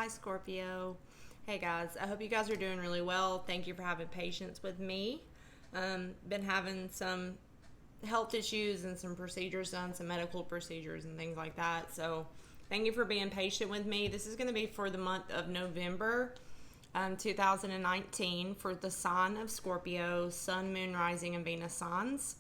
Hi, Scorpio. Hey, guys. I hope you guys are doing really well. Thank you for having patience with me. Been having some health issues and some procedures done, some medical procedures and things like that. So, thank you for being patient with me. This is going to be for the month of November 2019 for the sign of Scorpio, Sun, Moon, Rising, and Venus signs.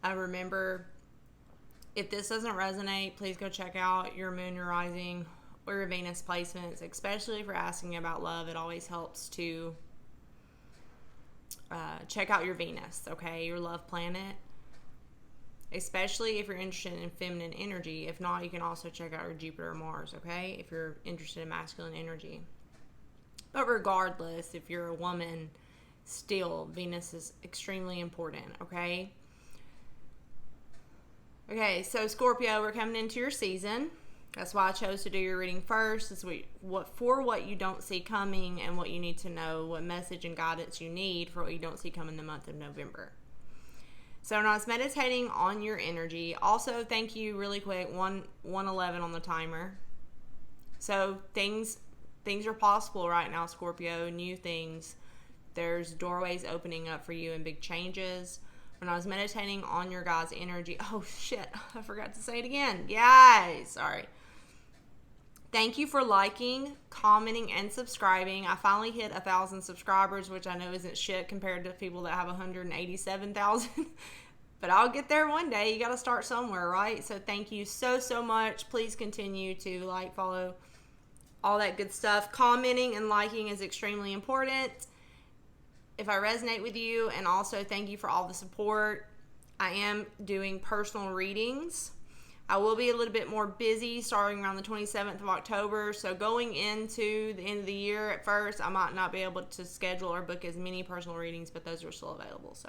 Remember, if this doesn't resonate, please go check out your Moon, your Rising, or your Venus placements, especially if you're asking about love. It always helps to check out your Venus, okay, your love planet, especially if you're interested in feminine energy. If not, you can also check out your Jupiter or Mars, okay, if you're interested in masculine energy. But regardless, if you're a woman, still, Venus is extremely important, okay? Okay, so Scorpio, we're coming into your season. That's why I chose to do your reading first. It's what you don't see coming and what you need to know, what message and guidance you need for what you don't see coming the month of November. So when I was meditating on your energy, also thank you really quick, 111 on the timer. So things are possible right now, Scorpio, new things. There's doorways opening up for you and big changes. When I was meditating on your guys' energy, oh shit, I forgot to say it again. Yay, sorry. Thank you for liking, commenting, and subscribing. I finally hit 1,000 subscribers, which I know isn't shit compared to people that have 187,000. But I'll get there one day. You got to start somewhere, right? So thank you so much. Please continue to like, follow, all that good stuff. Commenting and liking is extremely important if I resonate with you. And also thank you for all the support. I am doing personal readings. I will be a little bit more busy starting around the 27th of October. So going into the end of the year at first, I might not be able to schedule or book as many personal readings, but those are still available. So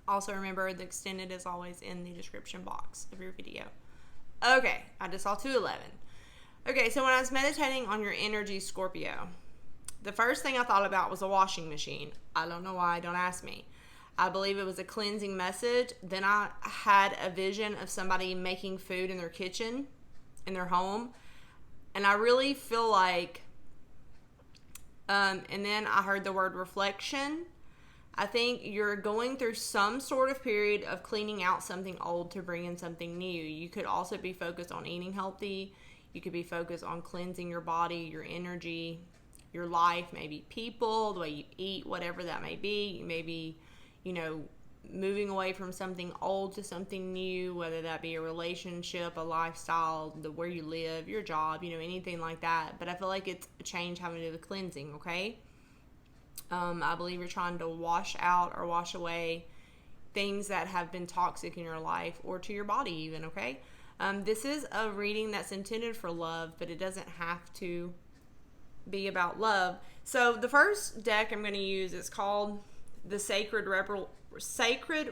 also remember, the extended is always in the description box of your video. Okay, I just saw 211. Okay, so when I was meditating on your energy, Scorpio, the first thing I thought about was a washing machine. I don't know why, don't ask me. I believe it was a cleansing message. Then I had a vision of somebody making food in their kitchen, in their home. And I really feel like, and then I heard the word reflection. I think you're going through some sort of period of cleaning out something old to bring in something new. You could also be focused on eating healthy. You could be focused on cleansing your body, your energy, your life, maybe people, the way you eat, whatever that may be. Maybe, moving away from something old to something new, whether that be a relationship, a lifestyle, where you live, your job, anything like that. But I feel like it's a change having to do with cleansing, okay? I believe you're trying to wash out or wash away things that have been toxic in your life or to your body even, okay? This is a reading that's intended for love, but it doesn't have to be about love. So the first deck I'm going to use is called the Sacred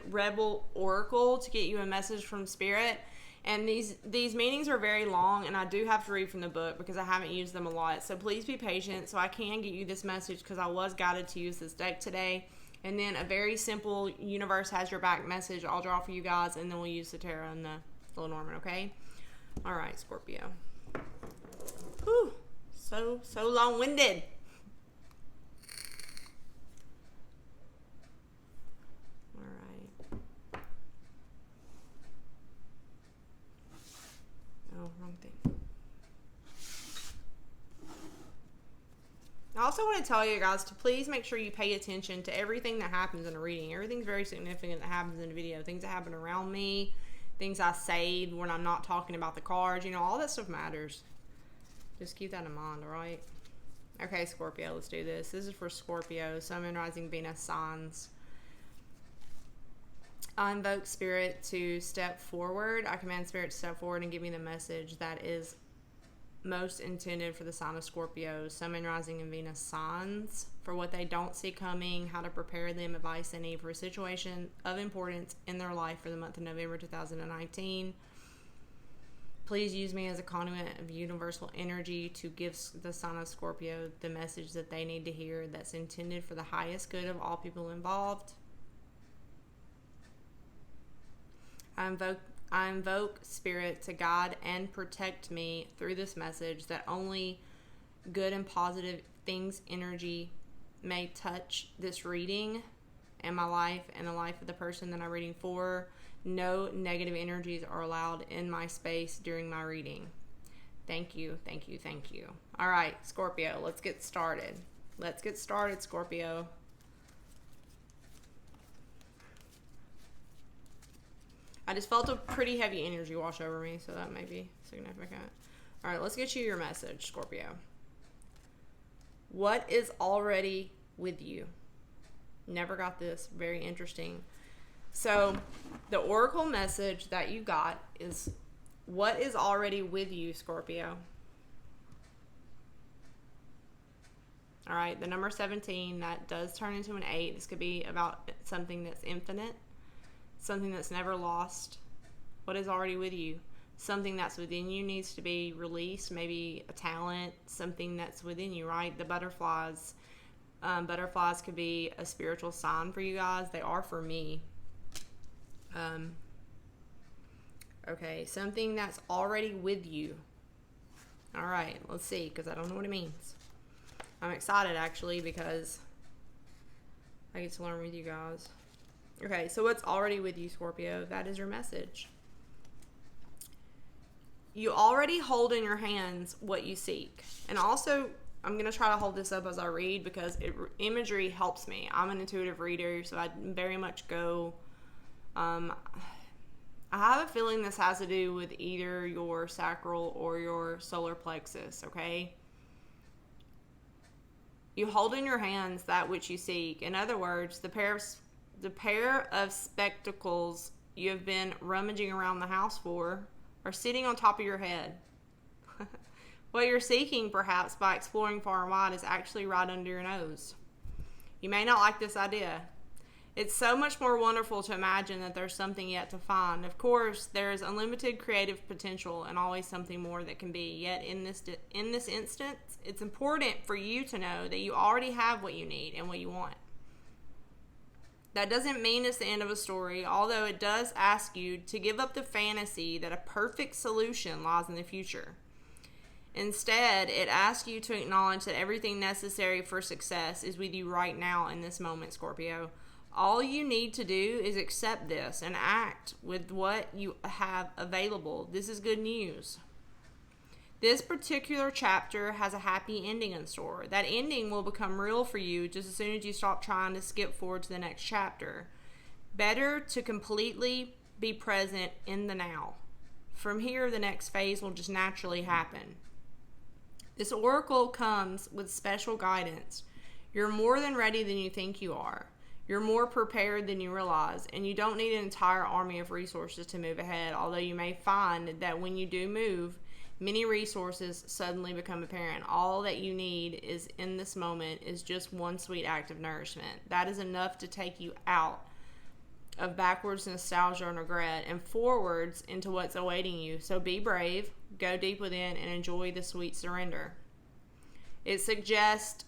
Rebel Oracle to get you a message from Spirit. And these meanings are very long, and I do have to read from the book because I haven't used them a lot. So please be patient so I can get you this message because I was guided to use this deck today. And then a very simple universe has your back message I'll draw for you guys, and then we'll use the tarot and the Lenormand, okay? All right, Scorpio. Whew. So long-winded. Wrong thing. I also want to tell you guys to please make sure you pay attention to everything that happens in a reading. Everything's very significant that happens in a video. Things that happen around me, things I say when I'm not talking about the cards, all that stuff matters. Just keep that in mind, all right? Okay, Scorpio, let's do this. This is for Scorpio, Sun, Moon, Rising, Venus signs. I invoke Spirit to step forward. I command Spirit to step forward and give me the message that is most intended for the sign of Scorpio, Sun, Moon, Rising, and Venus signs, for what they don't see coming, how to prepare them, advice they need for a situation of importance in their life for the month of November 2019. Please use me as a conduit of universal energy to give the sign of Scorpio the message that they need to hear that's intended for the highest good of all people involved. I invoke Spirit to guide and protect me through this message that only good and positive things, energy may touch this reading and my life and the life of the person that I'm reading for. No negative energies are allowed in my space during my reading. Thank you, thank you, thank you. All right, Scorpio, let's get started. Let's get started, Scorpio. I just felt a pretty heavy energy wash over me, so that may be significant. All right, let's get you your message, Scorpio. What is already with you? Never got this. Very interesting. So, the oracle message that you got is, what is already with you, Scorpio? All right, the number 17, that does turn into an 8. This could be about something that's infinite, something that's never lost. What is already with you? Something that's within you needs to be released, maybe a talent, something that's within you, right? The butterflies. Butterflies could be a spiritual sign for you guys. They are for me. Okay, something that's already with you. All right, let's see, because I don't know what it means. I'm excited, actually, because I get to learn with you guys. Okay, so what's already with you, Scorpio? That is your message. You already hold in your hands what you seek. And also, I'm going to try to hold this up as I read because imagery helps me. I'm an intuitive reader, so I very much go... I have a feeling this has to do with either your sacral or your solar plexus, okay? You hold in your hands that which you seek. In other words, the pair of spectacles you have been rummaging around the house for are sitting on top of your head. What you're seeking, perhaps, by exploring far and wide is actually right under your nose. You may not like this idea. It's so much more wonderful to imagine that there's something yet to find. Of course, there is unlimited creative potential and always something more that can be. Yet in this instance, it's important for you to know that you already have what you need and what you want. That doesn't mean it's the end of a story, although it does ask you to give up the fantasy that a perfect solution lies in the future. Instead, it asks you to acknowledge that everything necessary for success is with you right now in this moment, Scorpio. All you need to do is accept this and act with what you have available. This is good news. This particular chapter has a happy ending in store. That ending will become real for you just as soon as you stop trying to skip forward to the next chapter. Better to completely be present in the now. From here, the next phase will just naturally happen. This oracle comes with special guidance. You're more than ready than you think you are. You're more prepared than you realize, and you don't need an entire army of resources to move ahead, although you may find that when you do move, many resources suddenly become apparent. All that you need is in this moment is just one sweet act of nourishment. That is enough to take you out of backwards nostalgia and regret and forwards into what's awaiting you. So be brave, go deep within, and enjoy the sweet surrender. It suggests,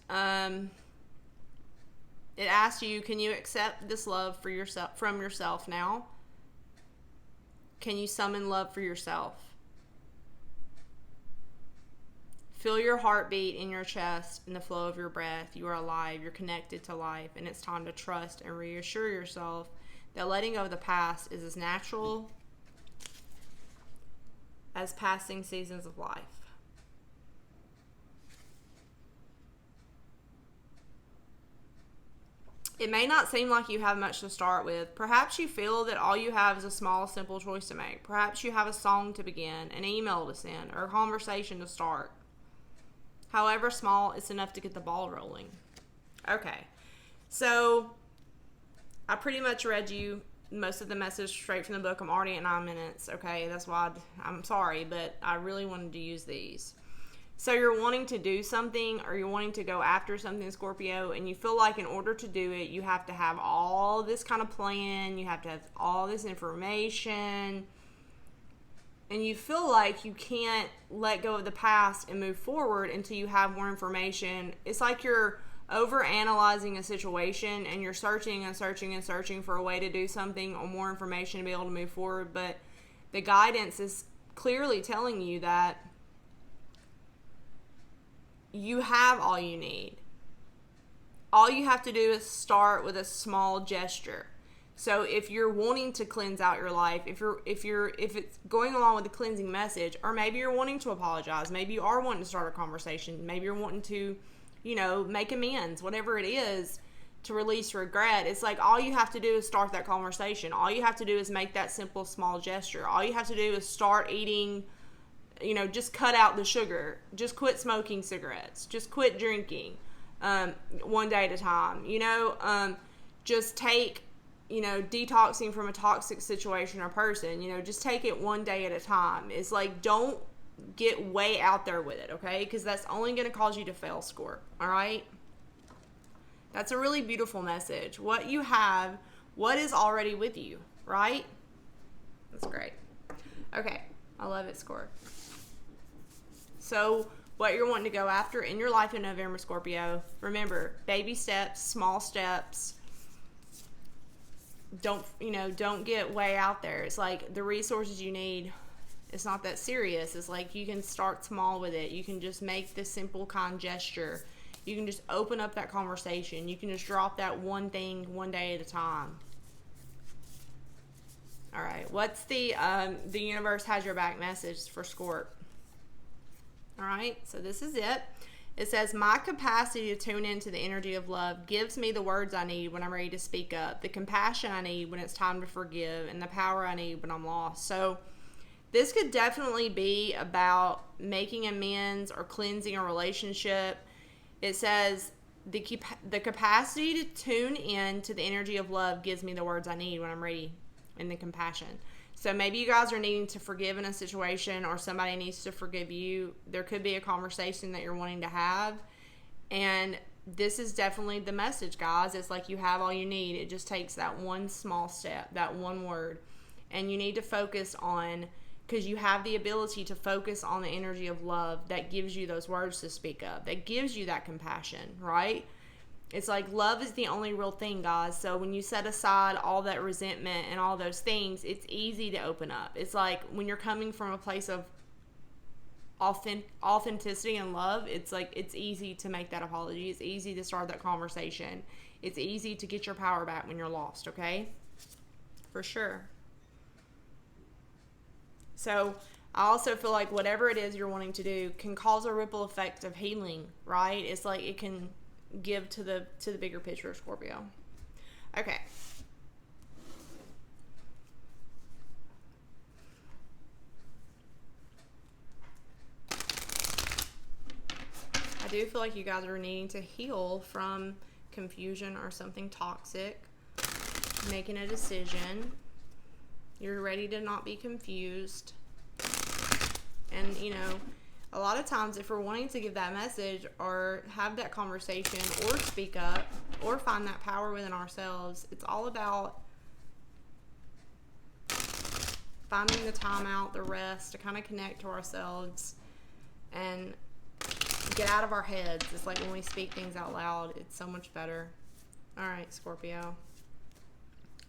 it asks you, can you accept this love for yourself from yourself now? Can you summon love for yourself? Feel your heartbeat in your chest and the flow of your breath. You are alive. You're connected to life. And it's time to trust and reassure yourself that letting go of the past is as natural as passing seasons of life. It may not seem like you have much to start with. Perhaps you feel that all you have is a small, simple choice to make. Perhaps you have a song to begin, an email to send, or a conversation to start. However small, it's enough to get the ball rolling. Okay, so I pretty much read you most of the message straight from the book. I'm already at 9 minutes. Okay, that's why I'm sorry, but I really wanted to use these. So you're wanting to do something, or you're wanting to go after something, Scorpio, and you feel like in order to do it, you have to have all this kind of plan, you have to have all this information, and you feel like you can't let go of the past and move forward until you have more information. It's like you're over-analyzing a situation, and you're searching and searching and searching for a way to do something or more information to be able to move forward, but the guidance is clearly telling you that you have all you need. All you have to do is start with a small gesture. So if you're wanting to cleanse out your life, if it's going along with the cleansing message, or maybe you're wanting to apologize, maybe you are wanting to start a conversation, maybe you're wanting to, make amends, whatever it is, to release regret, it's like all you have to do is start that conversation. All you have to do is make that simple small gesture. All you have to do is start eating, just cut out the sugar. Just quit smoking cigarettes. Just quit drinking one day at a time. Just take, detoxing from a toxic situation or person. Just take it one day at a time. It's like, don't get way out there with it, okay? Because that's only going to cause you to fail, Scorp. All right? That's a really beautiful message. What you have, what is already with you, right? That's great. Okay. I love it, Scorp. So, what you're wanting to go after in your life in November, Scorpio, remember, baby steps, small steps. Don't get way out there. It's like the resources you need, it's not that serious. It's like you can start small with it. You can just make this simple, kind gesture. You can just open up that conversation. You can just drop that one thing one day at a time. All right. What's the universe has your back message for Scorp? All right. So this is it. It says, my capacity to tune into the energy of love gives me the words I need when I'm ready to speak up, the compassion I need when it's time to forgive, and the power I need when I'm lost. So this could definitely be about making amends or cleansing a relationship. It says, the capacity to tune in to the energy of love gives me the words I need when I'm ready, and the compassion. So maybe you guys are needing to forgive in a situation, or somebody needs to forgive you. There could be a conversation that you're wanting to have. And this is definitely the message, guys. It's like you have all you need. It just takes that one small step, that one word. And you need to focus on, because you have the ability to focus on the energy of love that gives you those words to speak up, that gives you that compassion, right? It's like love is the only real thing, guys. So when you set aside all that resentment and all those things, it's easy to open up. It's like when you're coming from a place of authenticity and love, it's like it's easy to make that apology. It's easy to start that conversation. It's easy to get your power back when you're lost, okay? For sure. So I also feel like whatever it is you're wanting to do can cause a ripple effect of healing, right? It's like it can give to the bigger picture of Scorpio. Okay. I do feel like you guys are needing to heal from confusion or something toxic, making a decision. You're ready to not be confused. And, a lot of times if we're wanting to give that message or have that conversation or speak up or find that power within ourselves, it's all about finding the time out, the rest, to kind of connect to ourselves and get out of our heads. It's like when we speak things out loud, it's so much better. All right, Scorpio.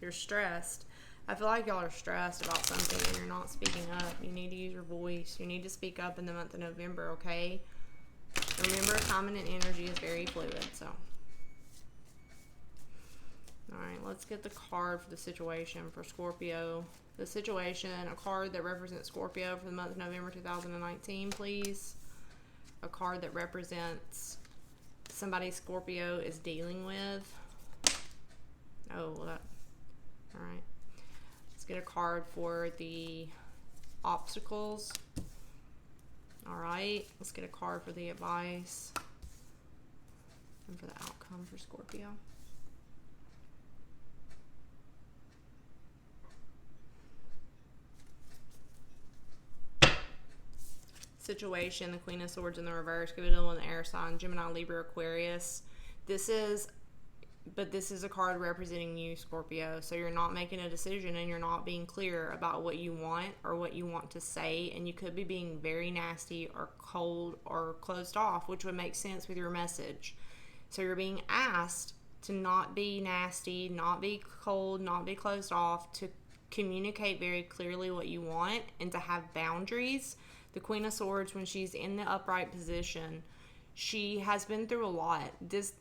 You're stressed. I feel like y'all are stressed about something and you're not speaking up. You need to use your voice. You need to speak up in the month of November, okay? Remember, time and energy is very fluid, so. Alright, let's get the card for the situation for Scorpio. The situation, a card that represents Scorpio for the month of November 2019, please. A card that represents somebody Scorpio is dealing with. Oh, well that. Alright. Let's get a card for the obstacles. Alright. Let's get a card for the advice. And for the outcome for Scorpio. Situation, the Queen of Swords in the reverse. Give it a one in the air sign. Gemini, Libra, Aquarius. This is a card representing you, Scorpio. So you're not making a decision and you're not being clear about what you want or what you want to say. And you could be being very nasty or cold or closed off, which would make sense with your message. So you're being asked to not be nasty, not be cold, not be closed off, to communicate very clearly what you want and to have boundaries. The Queen of Swords, when she's in the upright position, She has been through a lot. This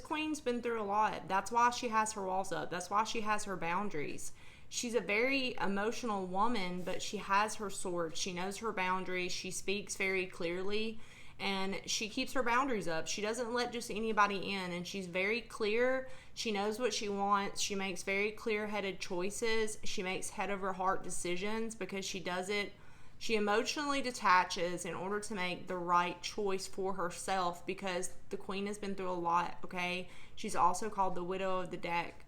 queen's been through a lot. That's why she has her walls up. That's why she has her boundaries. She's a very emotional woman, but she has her sword. She knows her boundaries. She speaks very clearly, and she keeps her boundaries up. She doesn't let just anybody in, and she's very clear. She knows what she wants. She makes very clear-headed choices. She makes head-over-heart decisions because she does it. She emotionally detaches in order to make the right choice for herself because the queen has been through a lot, okay? She's also called the widow of the deck.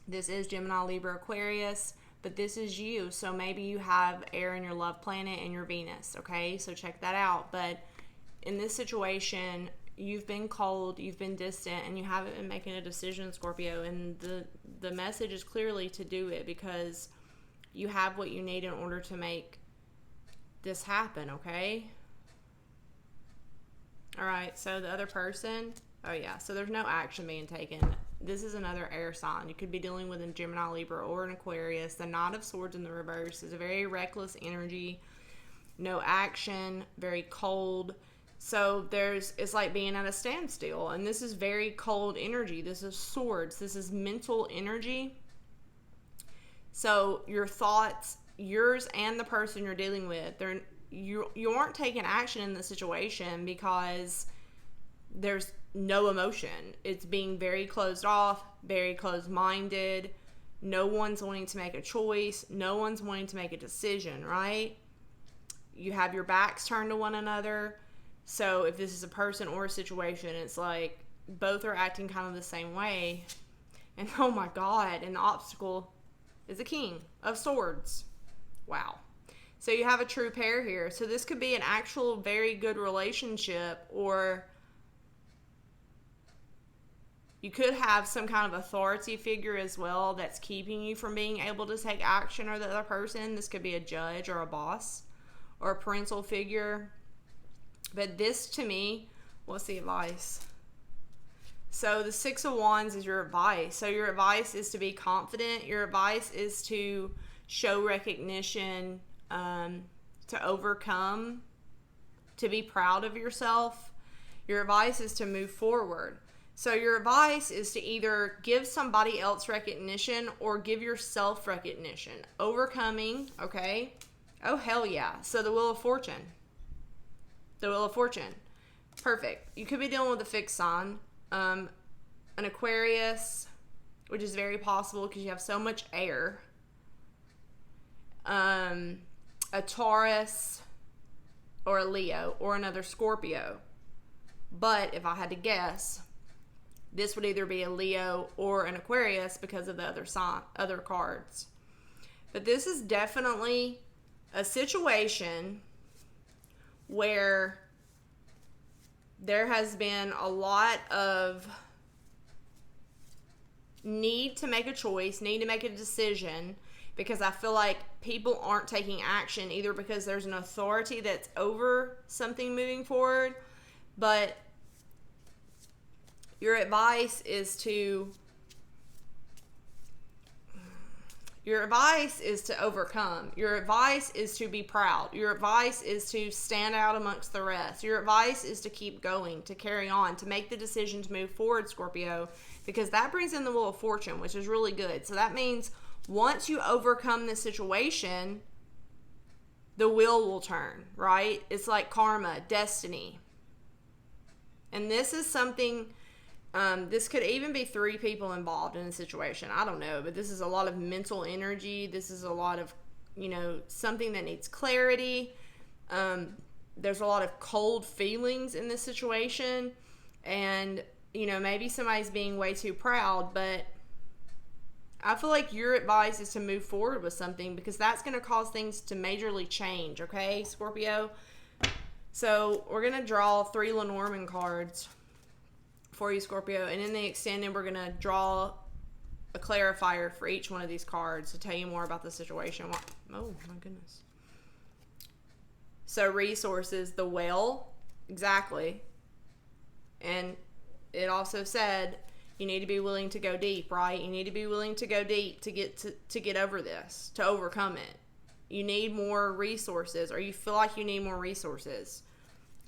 This is Gemini, Libra, Aquarius, but this is you. So maybe you have air in your love planet and your Venus, okay? So check that out. But in this situation, you've been cold, you've been distant, and you haven't been making a decision, Scorpio. And the message is clearly to do it because you have what you need in order to make this happen, okay? All right, so the other person, oh yeah, so there's no action being taken. This is another air sign. You could be dealing with a Gemini, Libra, or an Aquarius. The Knight of Swords in the reverse is a very reckless energy. No action, very cold. So it's like being at a standstill. And this is very cold energy. This is swords. This is mental energy. So your thoughts, yours and the person you're dealing with, you aren't taking action in the situation because there's no emotion. It's being very closed off, very closed-minded. No one's wanting to make a choice. No one's wanting to make a decision, right? You have your backs turned to one another. So if this is a person or a situation, it's like both are acting kind of the same way. And oh my God, and the obstacle is the King of Swords. Wow. So you have a true pair here. So this could be an actual very good relationship, or you could have some kind of authority figure as well that's keeping you from being able to take action, or the other person. This could be a judge or a boss or a parental figure. But this, to me, what's the advice? So the Six of Wands is your advice. So your advice is to be confident. Your advice is to show recognition, to overcome, to be proud of yourself. Your advice is to move forward. So your advice is to either give somebody else recognition or give yourself recognition. Overcoming, okay? Oh, hell yeah. So the Wheel of Fortune. The Wheel of Fortune. Perfect. You could be dealing with a fixed sign. An Aquarius, which is very possible because you have so much air. A Taurus or a Leo or another Scorpio. But if I had to guess, this would either be a Leo or an Aquarius because of the other cards. But this is definitely a situation where there has been a lot of need to make a choice, need to make a decision, because I feel like people aren't taking action either because there's an authority that's over something moving forward. But your advice is to overcome. Your advice is to be proud. Your advice is to stand out amongst the rest. Your advice is to keep going, to carry on, to make the decision to move forward, Scorpio, because that brings in the Wheel of Fortune, which is really good. So that means once you overcome this situation, the wheel will turn, right? It's like karma, destiny. And this is something, this could even be 3 people involved in a situation. I don't know, but this is a lot of mental energy. This is a lot of, something that needs clarity. There's a lot of cold feelings in this situation. And, maybe somebody's being way too proud, but I feel like your advice is to move forward with something because that's going to cause things to majorly change, okay, Scorpio? So we're going to draw 3 Lenormand cards for you, Scorpio, and in the extended, we're going to draw a clarifier for each one of these cards to tell you more about the situation. Oh, my goodness. So resources, the whale, exactly. And it also said you need to be willing to go deep, right? You need to be willing to go deep to get over this, to overcome it. You need more resources, or you feel like you need more resources.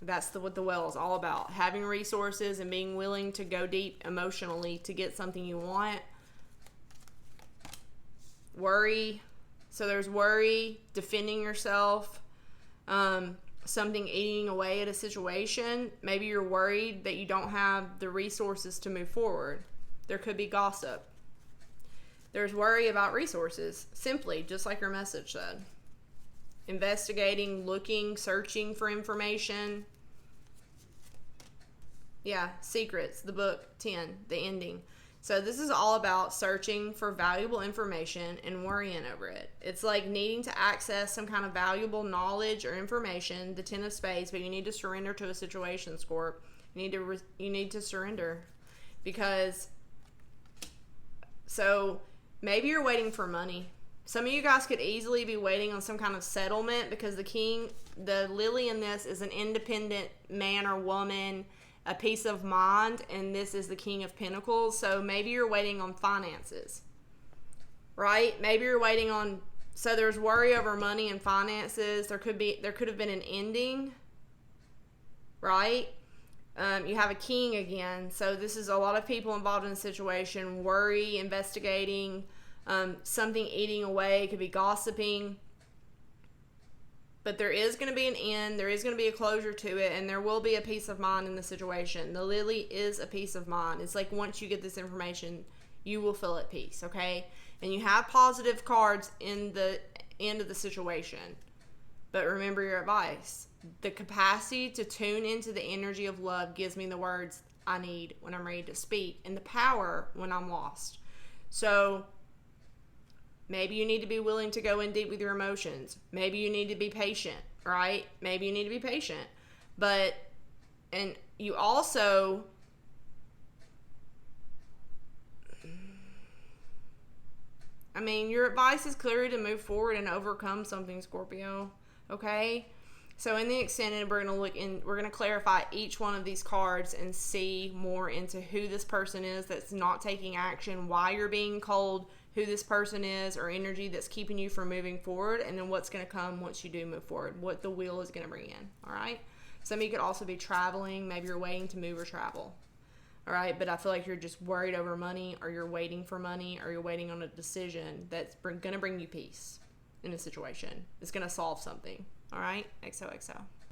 That's what the well is all about. Having resources and being willing to go deep emotionally to get something you want. Worry. So there's worry, defending yourself, something eating away at a situation. Maybe you're worried that you don't have the resources to move forward. There could be gossip. There's worry about resources, simply, just like your message said. Investigating, looking, searching for information. Yeah, Secrets, the book 10, the ending. So this is all about searching for valuable information and worrying over it. It's like needing to access some kind of valuable knowledge or information, the 10 of spades, but you need to surrender to a situation, Scorp. You need to surrender. Because, so maybe you're waiting for money. Some of you guys could easily be waiting on some kind of settlement, because the lily in this is an independent man or woman, a peace of mind, and this is the King of Pentacles. So maybe you're waiting on finances, right? Maybe you're waiting on, so there's worry over money and finances. There could have been an ending, right? You have a king again. So this is a lot of people involved in the situation, worry, investigating, something eating away, could be gossiping. But there is going to be an end. There is going to be a closure to it. And there will be a peace of mind in the situation. The lily is a peace of mind. It's like once you get this information, you will feel at peace, okay? And you have positive cards in the end of the situation. But remember your advice. The capacity to tune into the energy of love gives me the words I need when I'm ready to speak, and the power when I'm lost. So maybe you need to be willing to go in deep with your emotions. Maybe you need to be patient, right? Maybe you need to be patient. And you also, I mean, your advice is clearly to move forward and overcome something, Scorpio, okay? So in the extended, we're going to clarify each one of these cards and see more into who this person is that's not taking action, why you're being cold, who this person is, or energy that's keeping you from moving forward, and then what's going to come once you do move forward, what the wheel is going to bring in, all right? Some of you could also be traveling. Maybe you're waiting to move or travel, all right? But I feel like you're just worried over money, or you're waiting for money, or you're waiting on a decision that's going to bring you peace in a situation. It's going to solve something, all right? XOXO.